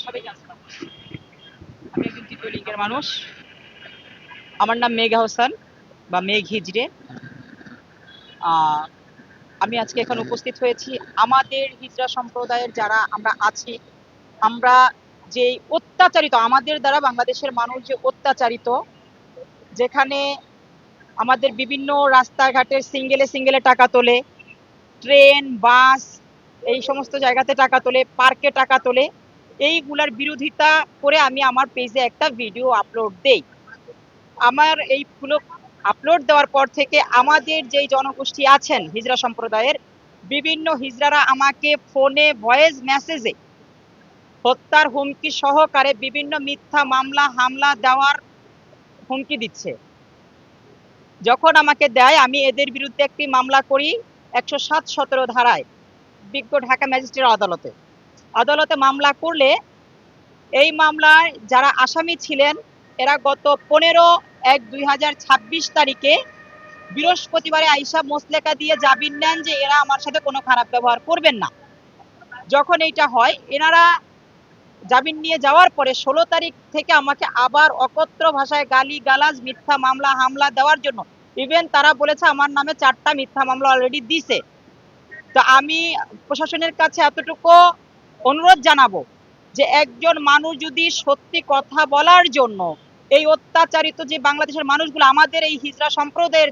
সবাইকে আসসালাম। আমি একজন তৃতীয় লিঙ্গের মানুষ। আমার নাম মেঘা হোসেন বা মেঘ হিজড়ে। আহ, আমি আজকে এখানে উপস্থিত হয়েছি আমাদের হিজড়া সম্প্রদায়ের যারা আমরা আছি, আমরা যে অত্যাচারিত, আমাদের দ্বারা বাংলাদেশের মানুষ যে অত্যাচারিত, যেখানে আমাদের বিভিন্ন রাস্তাঘাটের সিঙ্গেলে সিঙ্গেলে টাকা তোলে, ট্রেন বাস এই সমস্ত জায়গাতে টাকা তোলে, পার্কে টাকা তোলে, এইগুলার বিরোধিতা করে আমি আমার পেজে একটা ভিডিও আপলোড দেই। আমার এইগুলো আপলোড দেওয়ার পর থেকে আমাদের যেই জনগোষ্ঠী আছেন হিজড়া সম্প্রদায়ের, বিভিন্ন হিজড়ারা আমাকে ফোনে ভয়েস মেসেজে হত্যার হুমকি সহকারে বিভিন্ন মিথ্যা মামলা হামলা দেওয়ার হুমকি দিচ্ছে। যখন আমাকে দেয় আমি এদের বিরুদ্ধে একটি মামলা করি 107-17 ধারায় বিজ্ঞ ঢাকা ম্যাজিস্ট্রেট আদালতে। আদালতে মামলা করলে এই মামলায় যারা আসামি ছিলেন এরা গত 15/1/2026 তারিখে বৃহস্পতিবারে আইসা মোসলেকা দিয়ে জামিন নেন যে এরা আমার সাথে কোনো খারাপ ব্যবহার করবেন না। যখন এইটা হয়, এনারা জামিন নিয়ে যাওয়ার পরে 16 তারিখ থেকে আমাকে আবার অকথ্য ভাষায় গালি গালাজ মিথ্যা মামলা হামলা দেওয়ার জন্য, ইভেন তারা বলেছে আমার নামে 4টা মিথ্যা মামলা অলরেডি দিছে। তো আমি প্রশাসনের কাছে এতটুকু অনুরোধ জানাবো যে একজন মানুষ যদি সত্যি কথা বলার জন্য এই অত্যাচারিত যে বাংলাদেশের মানুষগুলো আমাদের এই হিজড়া সম্প্রদায়ের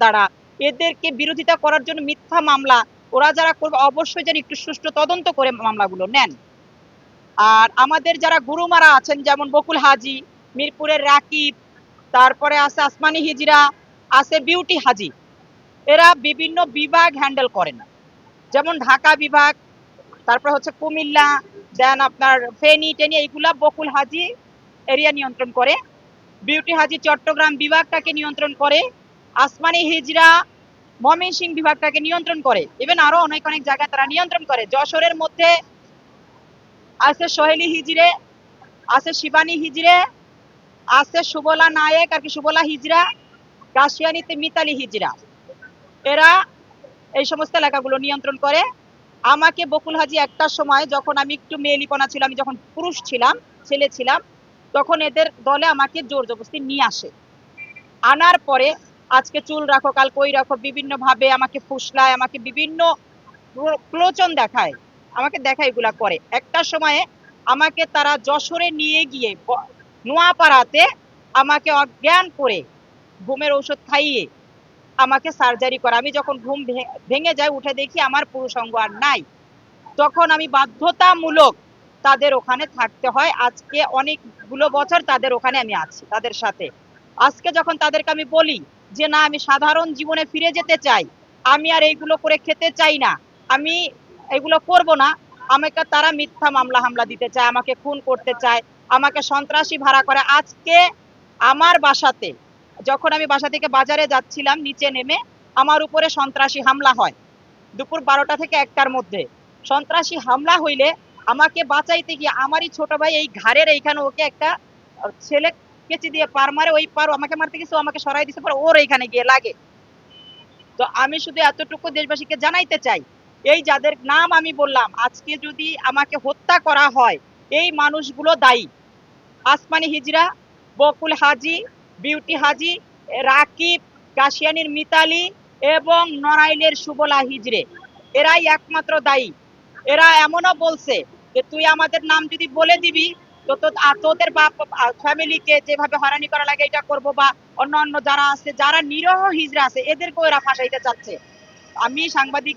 দ্বারা এদেরকে বিরোধিতা করার জন্য মিথ্যা মামলা ওরা যারা করবে অবশ্যই যেন একটু সুষ্ঠু তদন্ত করে মামলাগুলো নেন। আর আমাদের যারা গুরুমারা আছেন যেমন বকুল হাজি, মিরপুরের রাকিব, তারপরে আছে আসমানি হিজরা, আছে বিউটি হাজি, এরা বিভিন্ন বিভাগ হ্যান্ডেল করেন, যেমন ঢাকা বিভাগ, তারপর হচ্ছে কুমিল্লা, দেন আপনার ফেনী টেনি, এইগুলা বকুল হাজি এরিয়া নিয়ন্ত্রণ করে। বিউটি হাজি চট্টগ্রাম বিভাগটাকে নিয়ন্ত্রণ করে। আসমানি হিজরা ময়মনসিংহ বিভাগটাকে নিয়ন্ত্রণ করে। ইভেন আরো অনেক অনেক জায়গায় তারা নিয়ন্ত্রণ করে। যশোরের মধ্যে আছে সোহেলি হিজরে, আছে শিবানী হিজরে, আছে সুবলা নায়েক আর কি সুবলা হিজরা, কাশিয়ানিতে মিতালি হিজরা, এরা এই সমস্ত এলাকাগুলো নিয়ন্ত্রণ করে। আমাকে বকুল হাজি একটা সময় যখন আমি একটু মেয়েলিপনা ছিল, আমি যখন পুরুষ ছিলাম, ছেলে ছিলাম, তখন এদের দলে আমাকে জোর জবরদস্তি নিয়ে আসে। আনার পরে আজকে চুল রাখো কাল কই রাখো বিভিন্ন ভাবে আমাকে ফুসলায়, আমাকে বিভিন্ন প্রলোচন দেখায়, আমাকে দেখা এগুলা করে। একটা সময়ে আমাকে তারা যশোরে নিয়ে গিয়ে নোয়াপাড়াতে আমাকে অজ্ঞান করে ঘুমের ঔষধ খাইয়ে আমাকে সার্জারি করে। আমি যখন ঘুম ভেঙে যায় উঠে দেখি আমার পুরুষাঙ্গ আর নাই। তখন আমি বাধ্যতামূলক তাদের ওখানে থাকতে হয়। আজকে অনেকগুলো বছর তাদের ওখানে আমি আছি তাদের সাথে। আজকে যখন তাদেরকে আমি বলি যে না আমি সাধারণ জীবনে ফিরে যেতে চাই, আমি আর এইগুলো করে খেতে চাই না, আমি এগুলো করব না, আমাকে তারা মিথ্যা মামলা হামলা দিতে চায়, আমাকে খুন করতে চায়, আমাকে সন্ত্রাসী ভাড়া করে। আজকে আমার বাসাতে যখন আমি বাসা থেকে বাজারে যাচ্ছিলাম নিচে নেমে আমার উপরে সন্ত্রাসী হামলা হয় দুপুর 12টা থেকে 1টার মধ্যে। সন্ত্রাসী হামলা হইলে আমাকে বাঁচাইতে গিয়ে আমারই ছোট ভাই এই ঘাড়ের এইখানে ওকে একটা ছেলে কেচি দিয়ে পার মারে, ওই পার আমাকে মারতে গেছে, আমাকে সরাই দিছে, পরে ওর এইখানে গিয়ে লাগে। তো আমি শুধু এতটুকু দেশবাসীকে জানাইতে চাই, এই যাদের নাম আমি বললাম আজকে যদি আমাকে হত্যা করা হয় এই মানুষগুলো দায়ী। আসমানি হিজরা, বকুল হাজি, বিউটি হাজি, রাকিব, কাশিয়ানির মিতালি এবং নড়াইলের সুবলা হিজরে, এরাই একমাত্র দায়ী। এরা এমনও বলছে যে তুই আমাদের নাম যদি বলে দিবি তো তোদের বাপ ফ্যামিলিকে যেভাবে হয়রানি করা লাগে এটা করবো, বা অন্য অন্য যারা আছে যারা নিরহ হিজরা আছে এদেরকেও এরা ফাঁসাইতে চাচ্ছে। আমি সাংবাদিক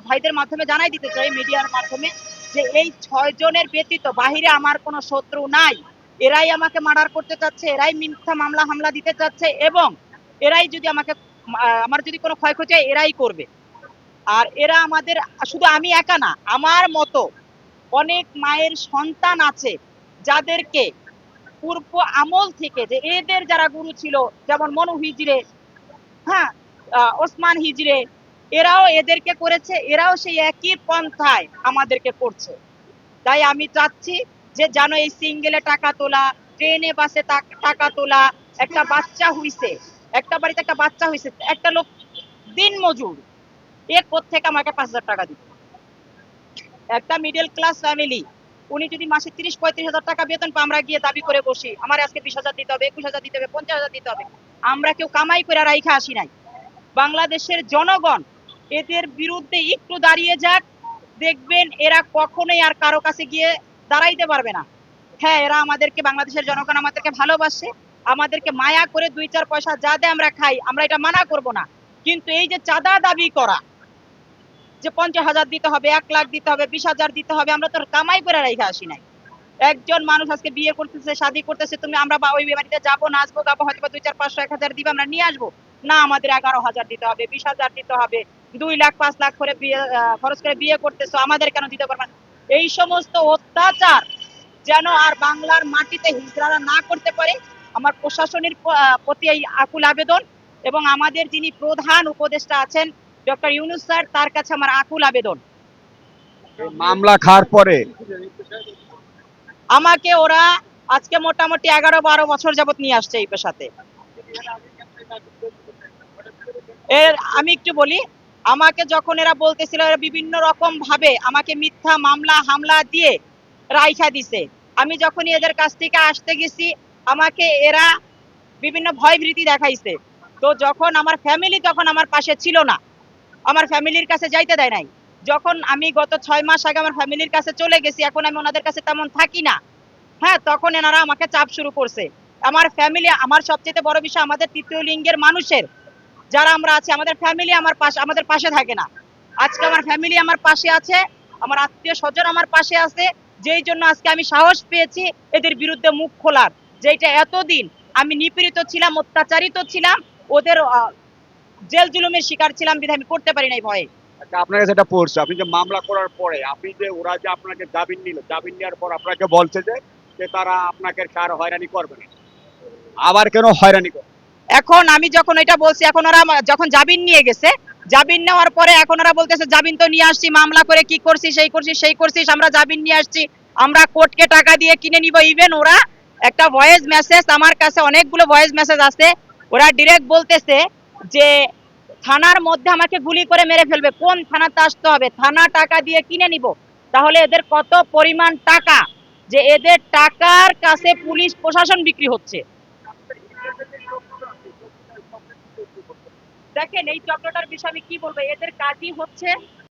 ভাইদের মাধ্যমে জানাই দিতে চাই মিডিয়ার মাধ্যমে যে এই 6 জনের ব্যতীত বাহিরে আমার কোনো শত্রু নাই। এরাই আমাকে মার্ডার করতে চাচ্ছে, এরাই মিথ্যা মামলা হামলা দিতে চাচ্ছে, এবং এরাই যদি আমাকে আমার যদি কোনো ক্ষয়ক্ষতি হয় এরাই করবে। আর এরা আমাদের, শুধু আমি একা না, আমার মতো অনেক মায়ের সন্তান আছে যাদেরকে পূর্ব আমল থেকে যে এদের যারা গুরু ছিল যেমন মনু হিজরে, হ্যাঁ, ওসমান হিজরে, এরাও এদেরকে করেছে, এরাও সেই একই পন্থায় আমাদেরকে করছে। তাই আমি চাচ্ছি যে যেন এই সিঙ্গেলে টাকা তোলা, ট্রেনে বাসে টাকা তোলা, একটা বাচ্চা হইছে, একটা বাড়িতে একটা বাচ্চা হইছে, একটা লোক দিন মজুর, এর থেকে আমাকে 5,000 টাকা দিত। একটা মিডল ক্লাস ফ্যামিলি উনি যদি মাসে 30-35 হাজার টাকা বেতন পায়, আমরা গিয়ে দাবি করে বসি আমার আজকে 20,000 দিতে হবে, 21,000 দিতে হবে, 50,000 দিতে হবে। আমরা কেউ কামাই করে রাইখা আসি নাই। বাংলাদেশের জনগণ এদের বিরুদ্ধে একটু দাঁড়িয়ে যাক, দেখবেন এরা কখনোই আর কারো কাছে গিয়ে দাঁড়াইতে পারবে না। হ্যাঁ, এরা আমাদেরকে, বাংলাদেশের জনগণ আমাদেরকে ভালোবাসে, আমাদেরকে মায়া করে 2-4 পয়সা যা দেয় আমরা খাই, আমরা এটা মানা করব না। কিন্তু এই যে চাঁদা দাবি করা, যে 50,000 দিতে হবে, 1 লাখ দিতে হবে, 20,000 দিতে হবে, আমরা তো কামাই করে রাইখা আসি নাই। একজন মানুষ আজকে বিয়ে করতেছে, শাদী করতেছে, তুমি আমরা ওই বাড়িতে যাবো, নাচবো, গাবো, হয়তো 2-4, 500, 1,000 দিবে, আমরা নিয়ে আসবো না। আমাদের 11,000 দিতে হবে, 20,000 দিতে হবে, 2 লাখ 5 লাখ করে বিয়ে খরচ করে বিয়ে করতেছো, আমাদের কেন দিতে পারবে না? এই সমস্ত অত্যাচার যেন আর বাংলার মাটিতে হিজড়ারা না করতে পারে, আমার প্রশাসনের প্রতি এই আকুল আবেদন, এবং আমাদের যিনি প্রধান উপদেষ্টা আছেন ডক্টর ইউনূস স্যার, তার কাছে আমার আকুল আবেদন। মামলা খাওয়ার পরে আমাকে ওরা আজকে মোটামুটি 11-12 বছর যাবত নিয়ে আসছে এই পেশাতে। এর আমি একটু বলি, আমাকে যখন এরা বলতেছিল, এরা বিভিন্ন রকম ভাবে আমাকে মিথ্যা মামলা হামলা দিয়ে রাইখা দিছে। আমি যখনই এদের কাছ থেকে আসতে গেছি, আমাকে এরা বিভিন্ন ভয় ভীতি দেখাইছে। তো যখন আমার ফ্যামিলি তখন আমার পাশে ছিল না, আমার ফ্যামিলির কাছে যাইতে দেয় নাই। যখন আমি গত 6 মাস আগে আমার ফ্যামিলির কাছে চলে গেছি, এখন আমি ওনাদের কাছে তেমন থাকি না। হ্যাঁ, তখন এনারা আমাকে চাপ শুরু করছে। আমার ফ্যামিলি, আমার সবচেয়ে বড় বিষয়, আমাদের তৃতীয় লিঙ্গের মানুষের যারা আমরা আছি, আমাদের ফ্যামিলি আমাদের পাশে থাকে না। আজকে আমার ফ্যামিলি আমার পাশে আছে, আমার আত্মীয় স্বজন আমার পাশে আছে, যেই জন্য আজকে আমি সাহস পেয়েছি এদের বিরুদ্ধে মুখ খোলার। যেটা এতদিন আমি নিপীড়িত ছিলাম, অত্যাচারিত ছিলাম, ওদের জেল জুলুমের শিকার ছিলাম, বিধায় আমি করতে পারি নাই ভয়ে। আচ্ছা, আপনার কাছে এটা পড়ছে, আপনি যে মামলা করার পরে আপনি যে ওরা যে আপনাকে জামিন নিল, জামিন নেওয়ার পর আপনাকে বলছে যে যে তারা আপনাকে আর হয়রানি করবে না, আবার কেন হয়রানি করবে? এখন আমি যখন এটা বলছি, এখন ওরা যখন জামিন নিয়ে গেছে, জামিন নেওয়ার পরে এখন ওরা বলতেছে জামিন তো নিয়ে আসছি, মামলা করে কি করছিস, সেই করছিস সেই করছিস, আমরা জামিন নিয়ে আসছি, আমরা কোর্টকে টাকা দিয়ে কিনে নিব। ইভেন ওরা একটা ভয়েস মেসেজ, আমার কাছে অনেকগুলো ভয়েস মেসেজ আছে, ওরা ডিরেক্ট বলতেছে যে থানার মধ্যে আমাকে গুলি করে মেরে ফেলবে, কোন থানাতে আসতে হবে, থানা টাকা দিয়ে কিনে নিব। তাহলে এদের কত পরিমাণ টাকা, যে এদের টাকার কাছে পুলিশ প্রশাসন বিক্রি হচ্ছে। দেখেন, এই চক্রটার বিষয়ে আমি কি বলবো, এদের কাজই হচ্ছে